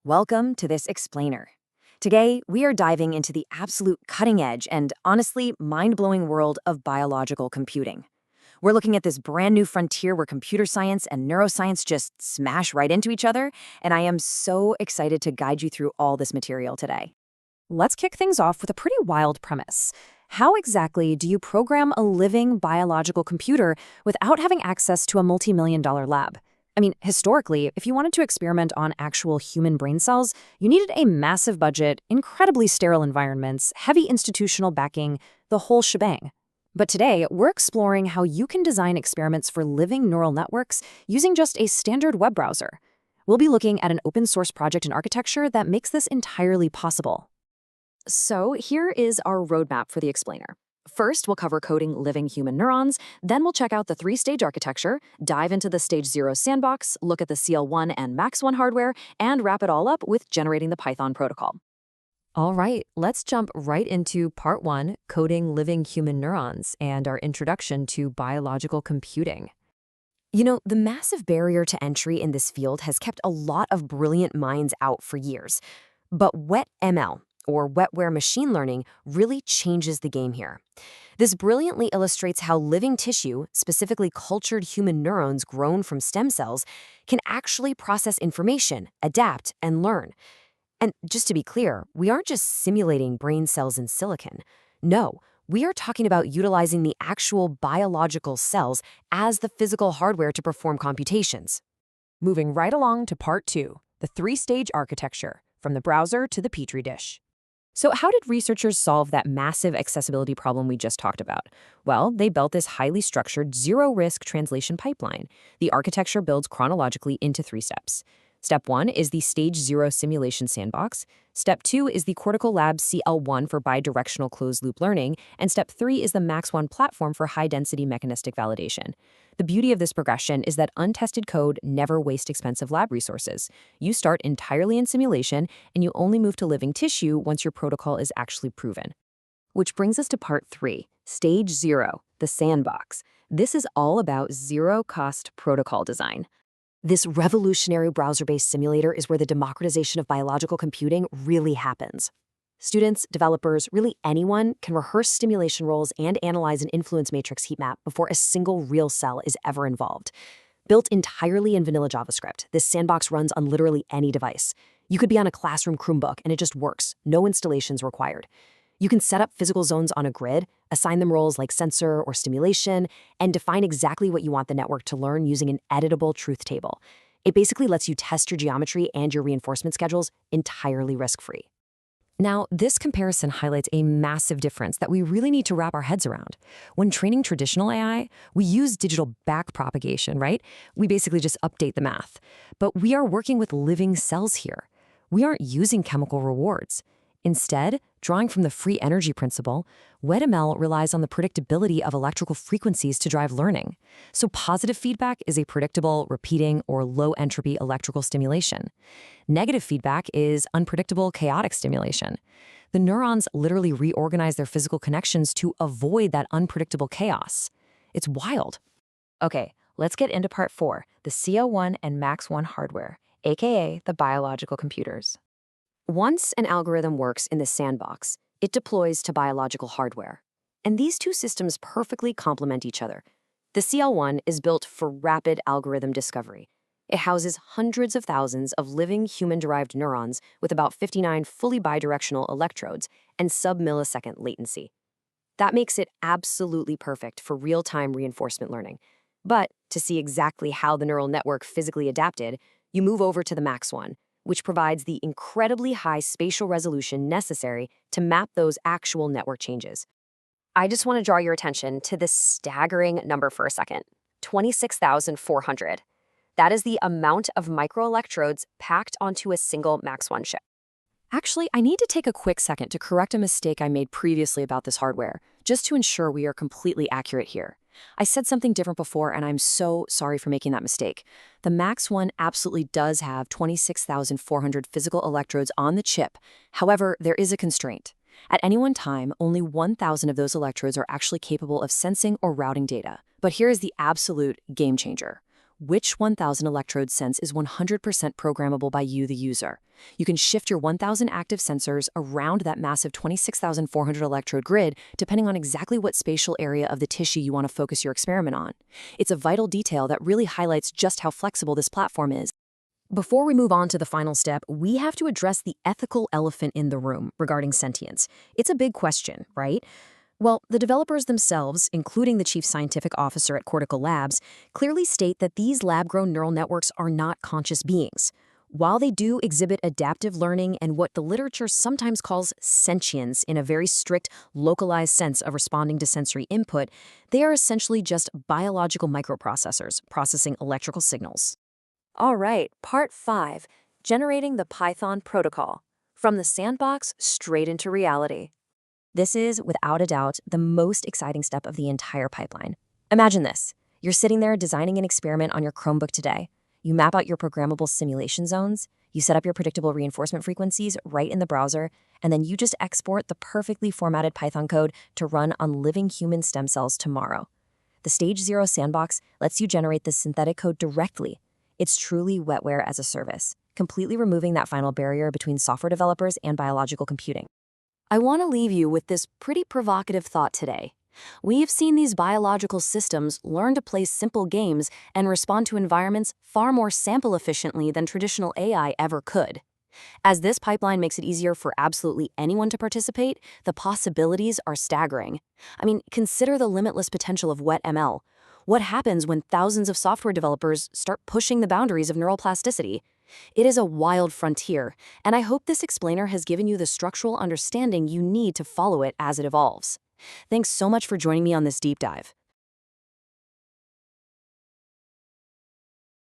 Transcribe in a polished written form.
Welcome to this explainer. Today, we are diving into the absolute cutting edge and honestly mind-blowing world of biological computing. We're looking at this brand new frontier where computer science and neuroscience just smash right into each other, and I am so excited to guide you through all this material today. Let's kick things off with a pretty wild premise. How exactly do you program a living biological computer without having access to a multi-million-dollar lab? I mean, historically, if you wanted to experiment on actual human brain cells, you needed a massive budget, incredibly sterile environments, heavy institutional backing, the whole shebang. But today, we're exploring how you can design experiments for living neural networks using just a standard web browser. We'll be looking at an open-source project and architecture that makes this entirely possible. So here is our roadmap for the explainer. First, we'll cover coding living human neurons, then we'll check out the three-stage architecture, dive into the stage 0 sandbox, look at the CL1 and Max1 hardware, and wrap it all up with generating the Python protocol. All right, let's jump right into part 1, coding living human neurons, and our introduction to biological computing. You know, the massive barrier to entry in this field has kept a lot of brilliant minds out for years. But wet ML, or wetware machine learning, really changes the game here. This brilliantly illustrates how living tissue, specifically cultured human neurons grown from stem cells, can actually process information, adapt, and learn. And just to be clear, we aren't just simulating brain cells in silicon. No, we are talking about utilizing the actual biological cells as the physical hardware to perform computations. Moving right along to part 2, the three-stage architecture, from the browser to the petri dish. So how did researchers solve that massive accessibility problem we just talked about? Well, they built this highly structured, zero-risk translation pipeline. The architecture builds chronologically into 3 steps. Step 1 is the stage 0 simulation sandbox. Step 2 is the Cortical Lab CL1 for bidirectional closed-loop learning. And Step 3 is the Max1 platform for high-density mechanistic validation. The beauty of this progression is that untested code never wastes expensive lab resources. You start entirely in simulation, and you only move to living tissue once your protocol is actually proven. Which brings us to part 3, stage 0, the sandbox. This is all about zero-cost protocol design. This revolutionary browser-based simulator is where the democratization of biological computing really happens. Students, developers, really anyone can rehearse stimulation roles and analyze an influence matrix heat map before a single real cell is ever involved. Built entirely in vanilla JavaScript, this sandbox runs on literally any device. You could be on a classroom Chromebook and it just works, no installations required. You can set up physical zones on a grid, assign them roles like sensor or stimulation, and define exactly what you want the network to learn using an editable truth table. It basically lets you test your geometry and your reinforcement schedules entirely risk-free. Now, this comparison highlights a massive difference that we really need to wrap our heads around. When training traditional AI, we use digital backpropagation, right? We basically just update the math. But we are working with living cells here. We aren't using chemical rewards. Instead, drawing from the free energy principle, WedML relies on the predictability of electrical frequencies to drive learning. So positive feedback is a predictable, repeating, or low-entropy electrical stimulation. Negative feedback is unpredictable, chaotic stimulation. The neurons literally reorganize their physical connections to avoid that unpredictable chaos. It's wild. Okay, let's get into part 4, the CL1 and Max1 hardware, aka the biological computers. Once an algorithm works in the sandbox, it deploys to biological hardware. And these two systems perfectly complement each other. The CL1 is built for rapid algorithm discovery. It houses hundreds of thousands of living human-derived neurons with about 59 fully bidirectional electrodes and sub-millisecond latency. That makes it absolutely perfect for real-time reinforcement learning. But to see exactly how the neural network physically adapted, you move over to the Max1, which provides the incredibly high spatial resolution necessary to map those actual network changes. I just want to draw your attention to this staggering number for a second, 26,400. That is the amount of microelectrodes packed onto a single Max1 chip. Actually, I need to take a quick second to correct a mistake I made previously about this hardware, just to ensure we are completely accurate here. I said something different before, and I'm so sorry for making that mistake. The Max1 absolutely does have 26,400 physical electrodes on the chip. However, there is a constraint. At any one time, only 1,000 of those electrodes are actually capable of sensing or routing data. But here is the absolute game changer. Which 1000 electrode sense is 100% programmable by you, the user. You can shift your 1000 active sensors around that massive 26,400 electrode grid depending on exactly what spatial area of the tissue you want to focus your experiment on. It's a vital detail that really highlights just how flexible this platform is. Before we move on to the final step, we have to address the ethical elephant in the room regarding sentience. It's a big question, right? Well, the developers themselves, including the chief scientific officer at Cortical Labs, clearly state that these lab-grown neural networks are not conscious beings. While they do exhibit adaptive learning and what the literature sometimes calls sentience in a very strict, localized sense of responding to sensory input, they are essentially just biological microprocessors processing electrical signals. All right, part 5, generating the Python protocol. From the sandbox straight into reality. This is, without a doubt, the most exciting step of the entire pipeline. Imagine this. You're sitting there designing an experiment on your Chromebook today. You map out your programmable simulation zones, you set up your predictable reinforcement frequencies right in the browser, and then you just export the perfectly formatted Python code to run on living human stem cells tomorrow. The Stage 0 sandbox lets you generate this synthetic code directly. It's truly wetware as a service, completely removing that final barrier between software developers and biological computing. I want to leave you with this pretty provocative thought today. We've seen these biological systems learn to play simple games and respond to environments far more sample efficiently than traditional AI ever could. As this pipeline makes it easier for absolutely anyone to participate, the possibilities are staggering. I mean, consider the limitless potential of wet ML. What happens when thousands of software developers start pushing the boundaries of neural plasticity? It is a wild frontier, and I hope this explainer has given you the structural understanding you need to follow it as it evolves. Thanks so much for joining me on this deep dive.